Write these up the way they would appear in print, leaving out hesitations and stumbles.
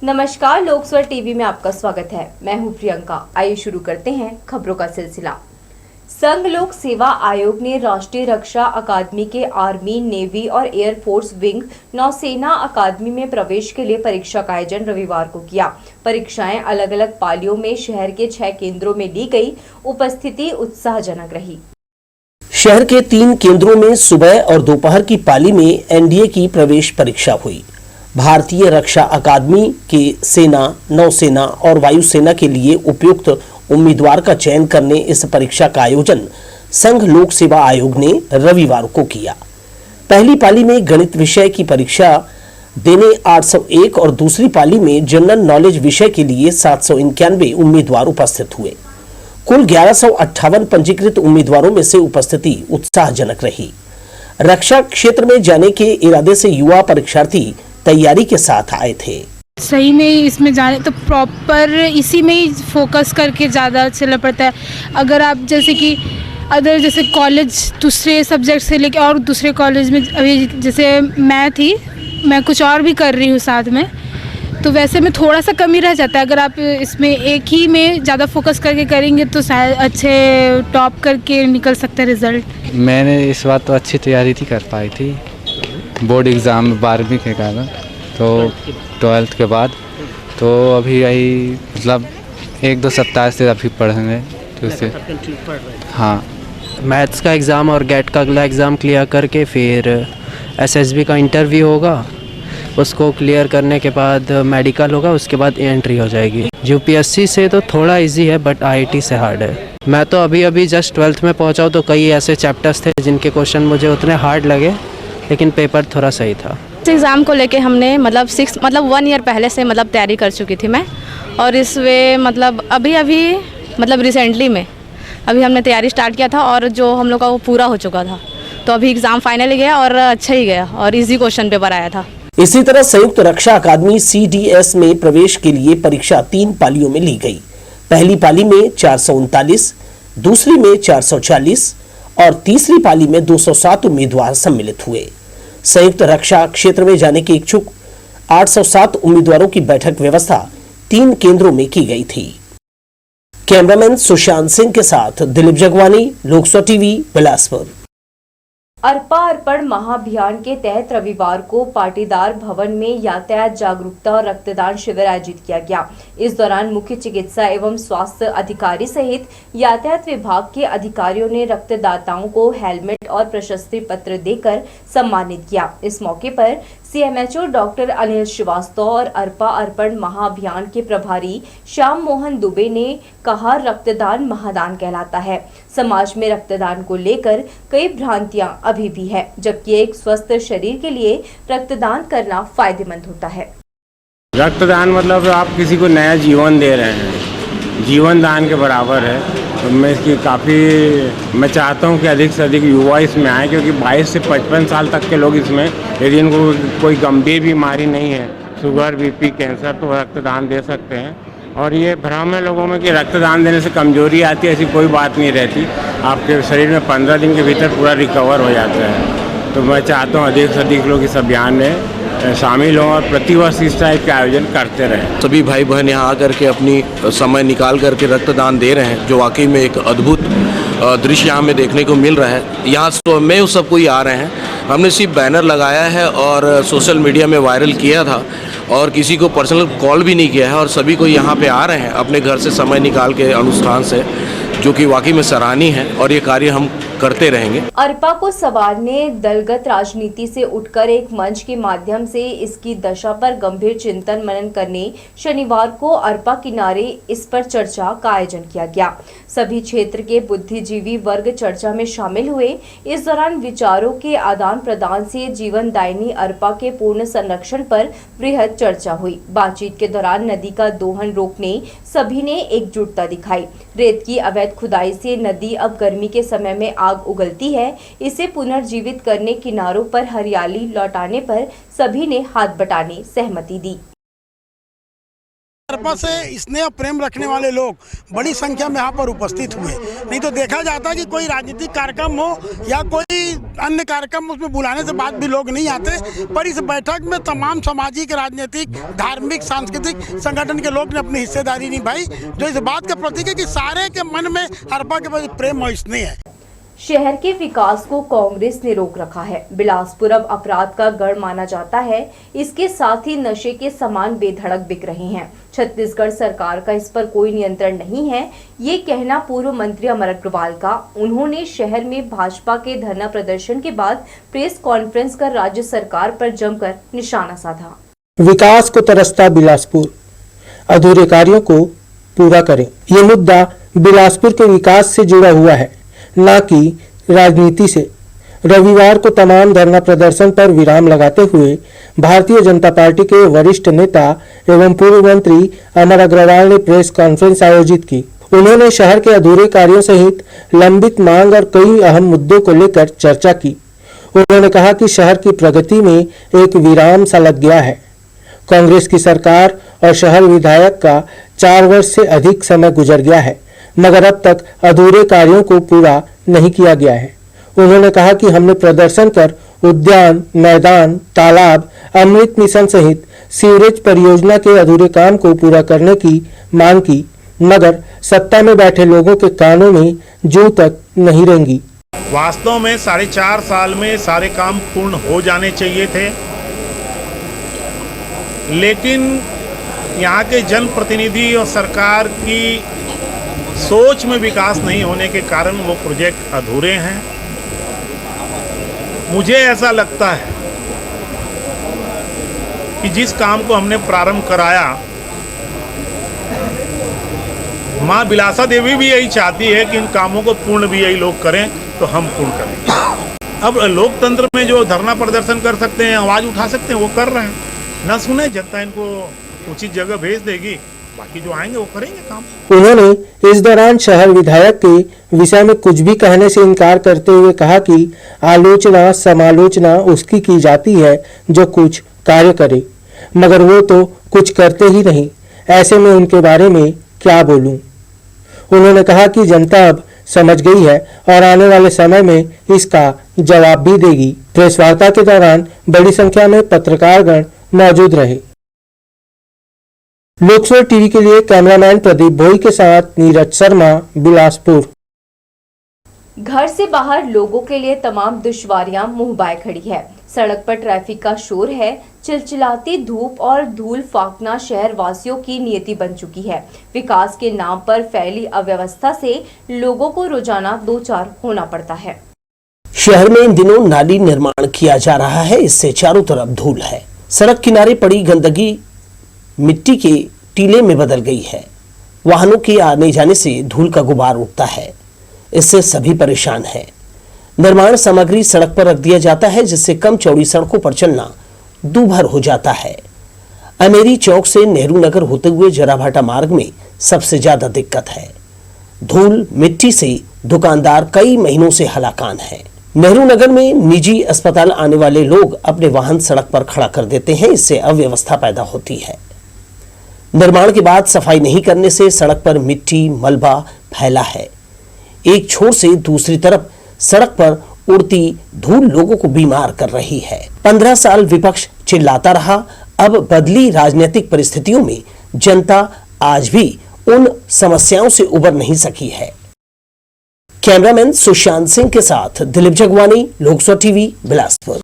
नमस्कार, लोकस्वर टीवी में आपका स्वागत है। मैं हूं प्रियंका। आइए शुरू करते हैं खबरों का सिलसिला। संघ लोक सेवा आयोग ने राष्ट्रीय रक्षा अकादमी के आर्मी, नेवी और एयरफोर्स विंग नौसेना अकादमी में प्रवेश के लिए परीक्षा का आयोजन रविवार को किया। परीक्षाएं अलग अलग पालियों में शहर के 6 केंद्रों में ली गई। उपस्थिति उत्साहजनक रही। शहर के 3 केंद्रों में सुबह और दोपहर की पाली में एनडीए की प्रवेश परीक्षा हुई। भारतीय रक्षा अकादमी के सेना, नौसेना और वायुसेना के लिए उपयुक्त उम्मीदवार का चयन करने इस परीक्षा का आयोजन संघ लोक सेवा आयोग ने रविवार को किया। पहली पाली में गणित विषय की परीक्षा देने 801 और दूसरी पाली में जनरल नॉलेज विषय के लिए 791 उम्मीदवार उपस्थित हुए। कुल 1158 पंजीकृत उम्मीदवारों में से उपस्थिति उत्साहजनक रही। रक्षा क्षेत्र में जाने के इरादे से युवा परीक्षार्थी तैयारी के साथ आए थे। सही में इसमें जाने तो प्रॉपर इसी में ही फोकस करके ज़्यादा चलना पड़ता है। अगर आप जैसे कॉलेज दूसरे सब्जेक्ट से लेके और दूसरे कॉलेज में अभी जैसे मैं कुछ और भी कर रही हूँ साथ में, तो वैसे में थोड़ा सा कमी रह जाता है। अगर आप इसमें एक ही में ज़्यादा फोकस करके करेंगे तो शायद अच्छे टॉप करके निकल सकते हैं रिज़ल्ट। मैंने इस बार तो अच्छी तैयारी कर पाई थी बोर्ड एग्ज़ाम 12वीं के कारण, तो 12th के बाद तो अभी यही मतलब 1-2 सप्ताह से अभी पढ़ेंगे तो उससे हाँ। मैथ्स का एग्ज़ाम और गेट का अगला एग्ज़ाम क्लियर करके फिर एसएसबी का इंटरव्यू होगा। उसको क्लियर करने के बाद मेडिकल होगा, उसके बाद एंट्री हो जाएगी। यूपीएससी से तो थोड़ा इजी है बट आईआईटी से हार्ड है। मैं तो अभी जस्ट 12th में पहुंचा हूं, तो कई ऐसे चैप्टर्स थे जिनके क्वेश्चन मुझे उतने हार्ड लगे, लेकिन पेपर थोड़ा सही था। इस एग्ज़ाम को लेके हमने 1 ईयर पहले से तैयारी कर चुकी थी मैं, और इस वे अभी रिसेंटली में अभी हमने तैयारी स्टार्ट किया था और जो हम लोग का वो पूरा हो चुका था। तो अभी एग्ज़ाम फाइनल गया और अच्छा ही गया और इजी क्वेश्चन पेपर आया था। इसी तरह संयुक्त रक्षा अकादमी CDS में प्रवेश के लिए परीक्षा 3 पालियों में ली गई। पहली पाली में 439, दूसरी में 440 और तीसरी पाली में 207 उम्मीदवार सम्मिलित हुए। संयुक्त रक्षा क्षेत्र में जाने के इच्छुक 807 उम्मीदवारों की बैठक व्यवस्था 3 केंद्रों में की गई थी। कैमरामैन सुशांत सिंह के साथ दिलीप जगवानी, लोकस्वर टीवी, बिलासपुर। अर्पा अर्पण महाअभियान के तहत रविवार को पाटीदार भवन में यातायात जागरूकता और रक्तदान शिविर आयोजित किया गया। इस दौरान मुख्य चिकित्सा एवं स्वास्थ्य अधिकारी सहित यातायात विभाग के अधिकारियों ने रक्तदाताओं को हेलमेट और प्रशस्ति पत्र देकर सम्मानित किया। इस मौके पर CMHO डॉक्टर अनिल श्रीवास्तव और अर्पा अर्पण महाअभियान के प्रभारी श्याम मोहन दुबे ने कहा, रक्तदान महादान कहलाता है। समाज में रक्तदान को लेकर कई भ्रांतियां अभी भी है, जबकि एक स्वस्थ शरीर के लिए रक्तदान करना फायदेमंद होता है। रक्तदान मतलब आप किसी को नया जीवन दे रहे हैं, जीवन दान के बराबर है। तो मैं चाहता हूं कि अधिक से अधिक युवा इसमें आए, क्योंकि 22 से 55 साल तक के लोग इसमें, यदि इनको कोई गंभीर बीमारी नहीं है, शुगर, BP, कैंसर, तो रक्तदान दे सकते हैं। और ये भ्रम है लोगों में कि रक्तदान देने से कमजोरी आती है, ऐसी कोई बात नहीं रहती। आपके शरीर में 15 दिन के भीतर पूरा रिकवर हो जाता है। तो मैं चाहता हूँ अधिक से अधिक लोग इस अभियान में शामिल हों और प्रतिवर्ष इस टाइप के आयोजन करते रहें। सभी भाई बहन यहाँ आकर के अपनी समय निकाल करके रक्तदान दे रहे हैं, जो वाकई में एक अद्भुत दृश्य यहाँ में देखने को मिल रहा है। यहाँ में उस सब कोई आ रहे हैं। हमने सिर्फ बैनर लगाया है और सोशल मीडिया में वायरल किया था और किसी को पर्सनल कॉल भी नहीं किया है, और सभी को यहाँ पे आ रहे हैं अपने घर से समय निकाल के अनुष्ठान से, जो कि वाकई में सराहनीय है और ये कार्य हम करते रहेंगे। अर्पा को संवारने दलगत राजनीति से उठकर एक मंच के माध्यम से इसकी दशा पर गंभीर चिंतन मनन करने शनिवार को अर्पा किनारे इस पर चर्चा का आयोजन किया गया। सभी क्षेत्र के बुद्धिजीवी वर्ग चर्चा में शामिल हुए। इस दौरान विचारों के आदान प्रदान से जीवनदायिनी अर्पा के पूर्ण संरक्षण पर वृहद चर्चा हुई। बातचीत के दौरान नदी का दोहन रोकने सभी ने एकजुटता दिखाई। रेत की अवैध खुदाई से नदी अब गर्मी के समय में आग उगलती है। इसे पुनर्जीवित करने, किनारों पर हरियाली लौटाने पर सभी ने हाथ बटाने सहमति दी। अरपा से स्नेह और प्रेम रखने वाले लोग बड़ी संख्या में यहाँ पर उपस्थित हुए। नहीं तो देखा जाता है कि कोई राजनीतिक कार्यक्रम हो या कोई अन्य कार्यक्रम, उसमें बुलाने से बाद भी लोग नहीं आते। पर इस बैठक में तमाम सामाजिक, राजनीतिक, धार्मिक, सांस्कृतिक संगठन के लोग ने अपनी हिस्सेदारी निभाई, जो इस बात का प्रतीक है कि सारे के मन में अरपा के प्रति प्रेम और स्नेह है। शहर के विकास को कांग्रेस ने रोक रखा है। बिलासपुर अब अपराध का गढ़ माना जाता है। इसके साथ ही नशे के सामान बेधड़क बिक रहे हैं। छत्तीसगढ़ सरकार का इस पर कोई नियंत्रण नहीं है, ये कहना पूर्व मंत्री अमर अग्रवाल का। उन्होंने शहर में भाजपा के धरना प्रदर्शन के बाद प्रेस कॉन्फ्रेंस कर राज्य सरकार पर जमकर निशाना साधा। विकास को तरसता बिलासपुर, अधूरे कार्यों को पूरा करें। ये मुद्दा बिलासपुर के विकास से जुड़ा हुआ है, न कि राजनीति से। रविवार को तमाम धरना प्रदर्शन पर विराम लगाते हुए भारतीय जनता पार्टी के वरिष्ठ नेता एवं पूर्व मंत्री अमर अग्रवाल ने प्रेस कॉन्फ्रेंस आयोजित की। उन्होंने शहर के अधूरे कार्यों सहित लंबित मांग और कई अहम मुद्दों को लेकर चर्चा की। उन्होंने कहा कि शहर की प्रगति में एक विराम सा लग गया है। कांग्रेस की सरकार और शहर विधायक का 4 वर्ष से अधिक समय गुजर गया है, मगर अब तक अधूरे कार्यों को पूरा नहीं किया गया है। उन्होंने कहा कि हमने प्रदर्शन कर उद्यान, मैदान, तालाब, अमृत मिशन सहित सीवरेज परियोजना के अधूरे काम को पूरा करने की मांग की, मगर सत्ता में बैठे लोगों के कानों में जूं तक नहीं रेंगी। वास्तव में 4.5 साल में सारे काम पूर्ण हो जाने चाहिए थे, लेकिन यहाँ के जनप्रतिनिधि और सरकार की सोच में विकास नहीं होने के कारण वो प्रोजेक्ट अधूरे हैं। मुझे ऐसा लगता है कि जिस काम को हमने प्रारंभ कराया, माँ बिलासा देवी भी यही चाहती है कि इन कामों को पूर्ण भी यही लोग करें, तो हम पूर्ण करेंगे। अब लोकतंत्र में जो धरना प्रदर्शन कर सकते हैं, आवाज़ उठा सकते हैं, वो कर रहे हैं। ना सुने, जनता इनको उचित जगह भेज देगी, बाकी जो आएंगे वो करेंगे काम। उन्होंने इस दौरान शहर विधायक के विषय में कुछ भी कहने से इनकार करते हुए कहा कि आलोचना समालोचना उसकी की जाती है जो कुछ कार्य करे, मगर वो तो कुछ करते ही नहीं। ऐसे में उनके बारे में क्या बोलूं। उन्होंने कहा कि जनता अब समझ गई है और आने वाले समय में इसका जवाब भी देगी। प्रेस वार्ता के दौरान बड़ी संख्या में पत्रकारगण मौजूद रहे। लोकसभा टीवी के लिए कैमरामैन प्रदीप भोई के साथ नीरज शर्मा, बिलासपुर। घर से बाहर लोगों के लिए तमाम दुश्वारियां मुंह बाय खड़ी है। सड़क पर ट्रैफिक का शोर है। चिलचिलाती धूप और धूल फाकना शहर वासियों की नियति बन चुकी है। विकास के नाम पर फैली अव्यवस्था से लोगों को रोजाना 2-4 होना पड़ता है। शहर में इन दिनों नाली निर्माण किया जा रहा है, इससे चारों तरफ धूल है। सड़क किनारे पड़ी गंदगी मिट्टी के टीले में बदल गई है। वाहनों के आने जाने से धूल का गुबार उठता है, इससे सभी परेशान हैं। निर्माण सामग्री सड़क पर रख दिया जाता है, जिससे कम चौड़ी सड़कों पर चलना दूभर हो जाता है। अमेरी चौक से नेहरू नगर होते हुए जराभाटा मार्ग में सबसे ज्यादा दिक्कत है। धूल मिट्टी से दुकानदार कई महीनों से हलाकान है। नेहरू नगर में निजी अस्पताल आने वाले लोग अपने वाहन सड़क पर खड़ा कर देते हैं, इससे अव्यवस्था पैदा होती है। निर्माण के बाद सफाई नहीं करने से सड़क पर मिट्टी मलबा फैला है। एक छोर से दूसरी तरफ सड़क पर उड़ती धूल लोगों को बीमार कर रही है। 15 साल विपक्ष चिल्लाता रहा, अब बदली राजनीतिक परिस्थितियों में जनता आज भी उन समस्याओं से उबर नहीं सकी है। कैमरामैन सुशांत सिंह के साथ दिलीप जगवानी, लोकसभा टीवी, बिलासपुर।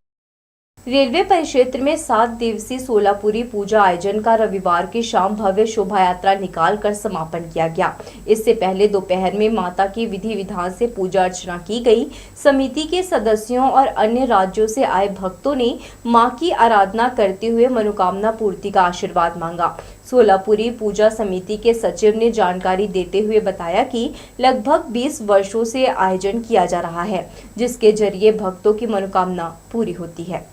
रेलवे परिक्षेत्र में 7 दिवसीय सोलापुरी पूजा आयोजन का रविवार की शाम भव्य शोभा यात्रा निकालकर समापन किया गया। इससे पहले दोपहर में माता की विधि विधान से पूजा अर्चना की गई। समिति के सदस्यों और अन्य राज्यों से आए भक्तों ने मां की आराधना करते हुए मनोकामना पूर्ति का आशीर्वाद मांगा। सोलापुरी पूजा समिति के सचिव ने जानकारी देते हुए बताया कि लगभग 20 वर्षों से आयोजन किया जा रहा है, जिसके जरिए भक्तों की मनोकामना पूरी होती है।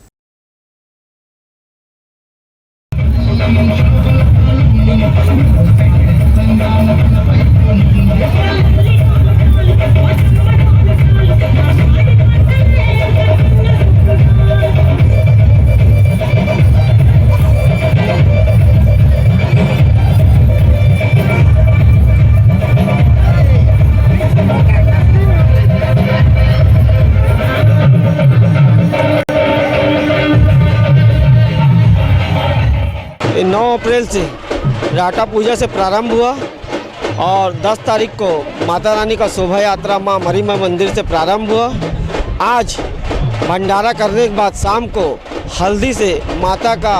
अप्रैल से राटा पूजा से प्रारंभ हुआ और 10 तारीख को माता रानी का शोभा यात्रा माँ मरीमा मंदिर से प्रारंभ हुआ। आज भंडारा करने के बाद शाम को हल्दी से माता का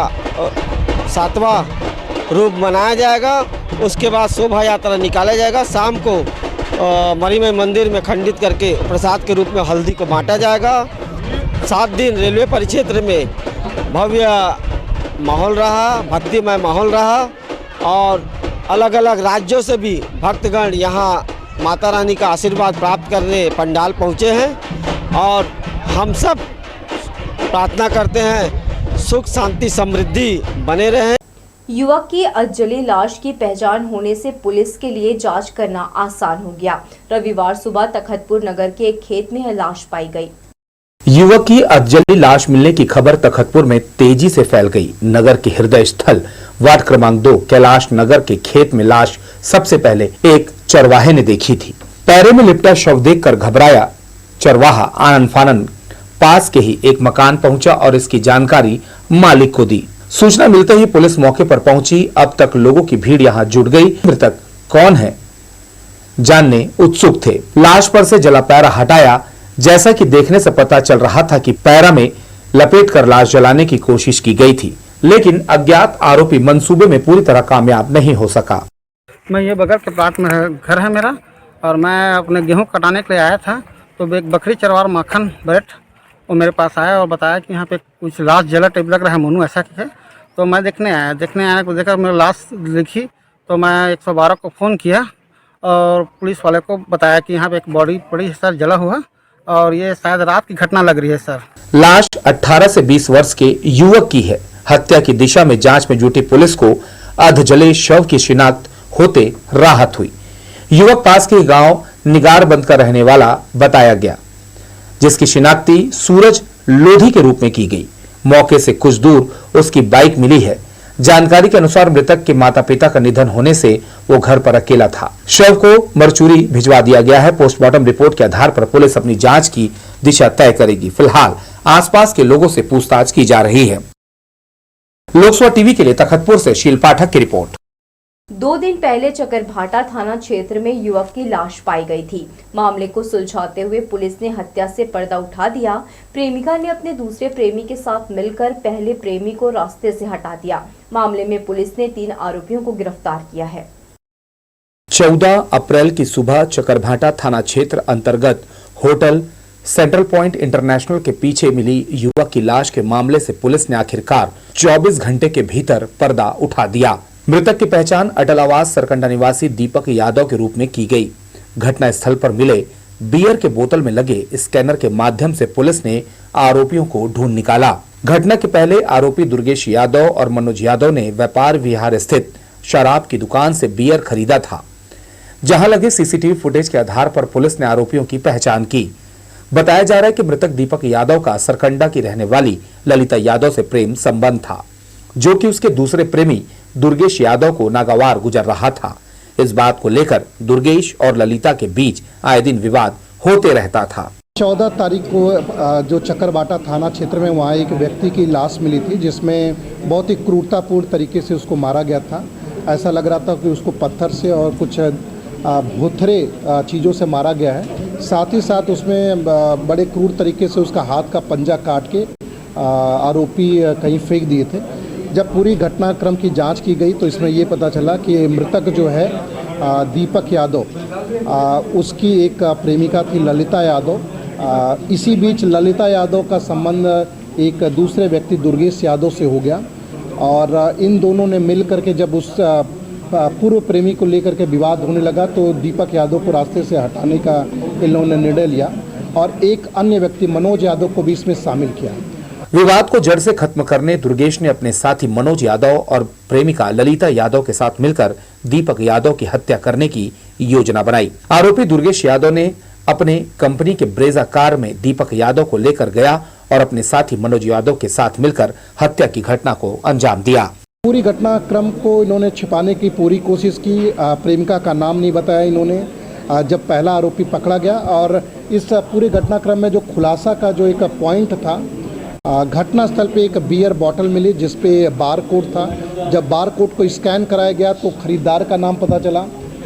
7वां रूप मनाया जाएगा। उसके बाद शोभा यात्रा निकाला जाएगा। शाम को मरीमा मंदिर में खंडित करके प्रसाद के रूप में हल्दी को बांटा जाएगा। 7 दिन रेलवे परिक्षेत्र में भव्य माहौल रहा, भक्तिमय माहौल रहा और अलग अलग राज्यों से भी भक्तगण यहाँ माता रानी का आशीर्वाद प्राप्त करने पंडाल पहुँचे हैं और हम सब प्रार्थना करते हैं सुख शांति समृद्धि बने रहे। युवक की अधजली लाश की पहचान होने से पुलिस के लिए जांच करना आसान हो गया। रविवार सुबह तखतपुर नगर के एक खेत में यह लाश पाई गई। युवक की अधजली लाश मिलने की खबर तखतपुर में तेजी से फैल गई। नगर के हृदय स्थल वार्ड क्रमांक 2 कैलाश नगर के खेत में लाश सबसे पहले एक चरवाहे ने देखी थी। पैरे में लिपटा शव देखकर घबराया चरवाहा आनन फानन पास के ही एक मकान पहुंचा और इसकी जानकारी मालिक को दी। सूचना मिलते ही पुलिस मौके पर पहुंची। अब तक लोगों की भीड़ यहां जुट गई। मृतक कौन है जानने उत्सुक थे। लाश पर से जला पैरा हटाया। जैसा कि देखने से पता चल रहा था कि पैरा में लपेटकर लाश जलाने की कोशिश की गई थी, लेकिन अज्ञात आरोपी मंसूबे में पूरी तरह कामयाब नहीं हो सका। मैं ये बगल के प्लाट में घर है मेरा और मैं अपने गेहूं कटाने के लिए आया था तो एक बकरी चरवार माखन बैठ वो मेरे पास आया और बताया कि यहाँ पे कुछ लाश जला टाइप लग रहा है मोनू ऐसा है। तो मैं देखने आया को देखकर मैंने लाश देखी तो मैं 112 को फ़ोन किया और पुलिस वाले को बताया कि यहाँ पे एक बॉडी पड़ी है सर जला हुआ और ये शायद रात की घटना लग रही है सर। लाश 18 से 20 वर्ष के युवक की है। हत्या की दिशा में जांच में जुटी पुलिस को अधजले शव की शिनाख्त होते राहत हुई। युवक पास के गांव निगार बंद कर रहने वाला बताया गया, जिसकी शिनाख्ती सूरज लोधी के रूप में की गई। मौके से कुछ दूर उसकी बाइक मिली है। जानकारी के अनुसार मृतक के माता पिता का निधन होने से वो घर पर अकेला था। शव को मरचूरी भिजवा दिया गया है। पोस्टमार्टम रिपोर्ट के आधार पर पुलिस अपनी जांच की दिशा तय करेगी। फिलहाल आसपास के लोगों से पूछताछ की जा रही है। लोकसभा टीवी के लिए तखतपुर से शील पाठक की रिपोर्ट। 2 दिन पहले चकरभाटा थाना क्षेत्र में युवक की लाश पाई गई थी। मामले को सुलझाते हुए पुलिस ने हत्या से पर्दा उठा दिया। प्रेमिका ने अपने दूसरे प्रेमी के साथ मिलकर पहले प्रेमी को रास्ते से हटा दिया। मामले में पुलिस ने 3 आरोपियों को गिरफ्तार किया है। 14 अप्रैल की सुबह चकरभाटा थाना क्षेत्र अंतर्गत होटल सेंट्रल पॉइंट इंटरनेशनल के पीछे मिली युवक की लाश के मामले से पुलिस ने आखिरकार 24 घंटे के भीतर पर्दा उठा दिया। मृतक की पहचान अटल आवास सरकंडा निवासी दीपक यादव के रूप में की गई। घटना स्थल पर मिले बियर के बोतल में लगे स्कैनर के माध्यम से पुलिस ने आरोपियों को ढूंढ निकाला। घटना के पहले आरोपी दुर्गेश यादव और मनोज यादव ने व्यापार विहार स्थित शराब की दुकान से बियर खरीदा था। जहां लगे सीसीटीवी फुटेज के आधार पर पुलिस ने आरोपियों की पहचान की। बताया जा रहा है कि मृतक दीपक यादव का सरकंडा की रहने वाली ललिता यादव से प्रेम संबंध था, जो कि उसके दूसरे प्रेमी दुर्गेश यादव को नागवार गुजर रहा था। इस बात को लेकर दुर्गेश और ललिता के बीच आए दिन विवाद होते रहता था। 14 तारीख को जो चकरभाटा थाना क्षेत्र में वहाँ एक व्यक्ति की लाश मिली थी, जिसमें बहुत ही क्रूरतापूर्ण तरीके से उसको मारा गया था। ऐसा लग रहा था कि उसको पत्थर से और कुछ भुथरे चीज़ों से मारा गया है। साथ ही साथ उसमें बड़े क्रूर तरीके से उसका हाथ का पंजा काट के आरोपी कहीं फेंक दिए थे। जब पूरी घटनाक्रम की जांच की गई तो इसमें ये पता चला कि मृतक जो है दीपक यादव, उसकी एक प्रेमिका थी ललिता यादव। इसी बीच ललिता यादव का संबंध एक दूसरे व्यक्ति दुर्गेश यादव से हो गया और इन दोनों ने मिल करके जब उस पूर्व प्रेमी को लेकर के विवाद होने लगा तो दीपक यादव को रास्ते से हटाने का इन लोगों ने निर्णय लिया और एक अन्य व्यक्ति मनोज यादव को भी इसमें शामिल किया। विवाद को जड़ से खत्म करने दुर्गेश ने अपने साथी मनोज यादव और प्रेमिका ललिता यादव के साथ मिलकर दीपक यादव की हत्या करने की योजना बनाई। आरोपी दुर्गेश यादव ने अपने कंपनी के ब्रेजा कार में दीपक यादव को लेकर गया और अपने साथी मनोज यादव के साथ मिलकर हत्या की घटना को अंजाम दिया। पूरी घटनाक्रम को इन्होंने छिपाने की पूरी कोशिश की। प्रेमिका का नाम नहीं बताया इन्होंने। जब पहला आरोपी पकड़ा गया और इस पूरे घटनाक्रम में जो खुलासा का जो एक पॉइंट था, घटनास्थल पे एक बियर बॉटल मिली जिस पे बार कोड था। जब बार कोड को स्कैन कराया गया तो खरीदार का नाम पता चला,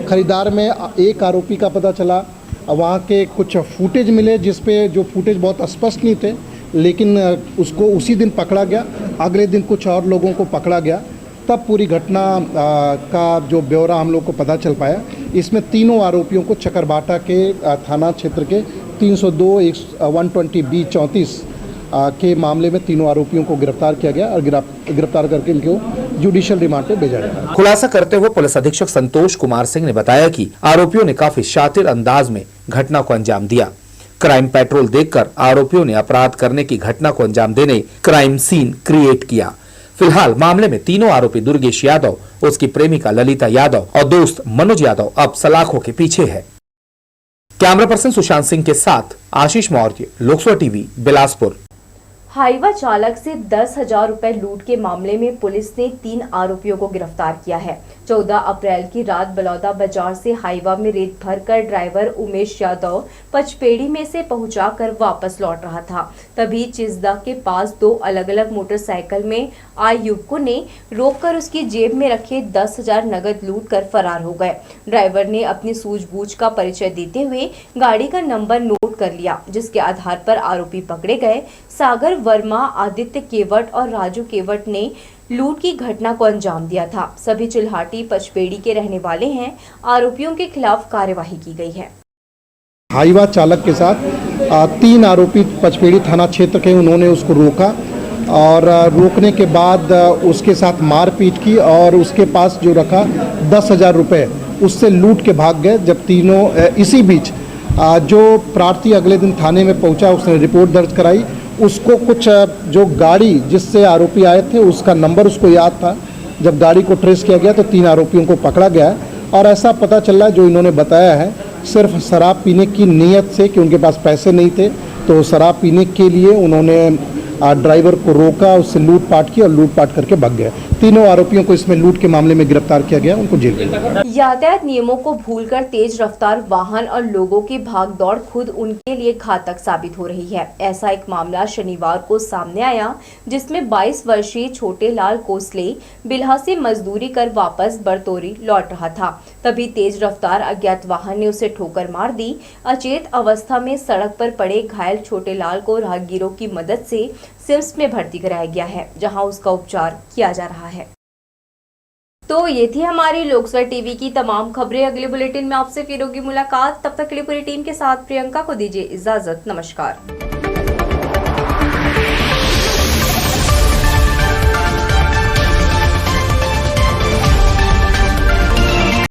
खरीदार में एक आरोपी का पता चला। वहाँ के कुछ फुटेज मिले जिस पे जो फुटेज बहुत स्पष्ट नहीं थे, लेकिन उसको उसी दिन पकड़ा गया। अगले दिन कुछ और लोगों को पकड़ा गया, तब पूरी घटना का जो ब्यौरा हम लोग को पता चल पाया। इसमें तीनों आरोपियों को चकरबाटा के थाना क्षेत्र के 302 120B 34 के मामले में तीनों आरोपियों को गिरफ्तार किया गया और गिरफ्तार करके इनको जुडिशियल रिमांड पे भेजा गया। खुलासा करते हुए पुलिस अधीक्षक संतोष कुमार सिंह ने बताया कि आरोपियों ने काफी शातिर अंदाज में घटना को अंजाम दिया। क्राइम पेट्रोल देखकर आरोपियों ने अपराध करने की घटना को अंजाम देने क्राइम सीन क्रिएट किया। फिलहाल मामले में तीनों आरोपी दुर्गेश यादव, उसकी प्रेमिका ललिता यादव और दोस्त मनोज यादव अब सलाखों के पीछे है। कैमरा पर्सन सुशांत सिंह के साथ आशीष मौर्य, लोकसभा टीवी, बिलासपुर। हाईवा चालक से 10,000 रुपए लूट के मामले में पुलिस ने 3 आरोपियों को गिरफ्तार किया है। 14 अप्रैल की रात बलौदा बाजार से हाईवा में रेत भरकर ड्राइवर उमेश यादव पचपेड़ी में से पहुंचाकर वापस लौट रहा था। तभी चिजदा के पास 2 अलग अलग मोटरसाइकिल में आए युवकों ने रोककर उसकी जेब में रखे 10,000 नगद लूट कर फरार हो गए। ड्राइवर ने अपनी सूझबूझ का परिचय देते हुए गाड़ी का नंबर नोट कर लिया, जिसके आधार पर आरोपी पकड़े गए। सागर वर्मा, आदित्य केवट और राजू केवट ने लूट की घटना को अंजाम दिया था। सभी चिल्हाटी पचपेड़ी के रहने वाले हैं। आरोपियों के खिलाफ कार्यवाही की गई है। हाईवा चालक के साथ 3 आरोपी पचपेड़ी थाना क्षेत्र के, उन्होंने उसको रोका और रोकने के बाद उसके साथ मारपीट की और उसके पास जो रखा 10,000 रुपये उससे लूट के भाग गए। जब तीनों इसी बीच जो प्रार्थी अगले दिन थाने में पहुंचा, उसने रिपोर्ट दर्ज कराई। उसको कुछ जो गाड़ी जिससे आरोपी आए थे उसका नंबर उसको याद था। जब गाड़ी को ट्रेस किया गया तो 3 आरोपियों को पकड़ा गया और ऐसा पता चला जो इन्होंने बताया है, सिर्फ शराब पीने की नीयत से कि उनके पास पैसे नहीं थे, तो शराब पीने के लिए उन्होंने ड्राइवर को रोका, उससे लूटपाट की और लूटपाट करके भाग गए। तीनों आरोपियों को इसमें लूट के मामले में गिरफ्तार किया गया, उनको जेल भेजा गया। यातायात नियमों को भूलकर तेज रफ्तार वाहन और लोगों की भागदौड़ खुद उनके लिए घातक साबित हो रही है। ऐसा एक मामला शनिवार को सामने आया, जिसमें 22 वर्षीय छोटे लाल कोसले बिल्हा से मजदूरी कर वापस बरतौरी लौट रहा था। तभी तेज रफ्तार अज्ञात वाहन ने उसे ठोकर मार दी। अचेत अवस्था में सड़क पर पड़े घायल छोटे लाल को राहगीरों की मदद से सिम्स में भर्ती कराया गया है, जहां उसका उपचार किया जा रहा है। तो ये थी हमारी लोकसभा टीवी की तमाम खबरें। अगले बुलेटिन में आपसे फिर होगी मुलाकात। तब तक के लिए पूरी टीम के साथ प्रियंका को दीजिए इजाजत। नमस्कार।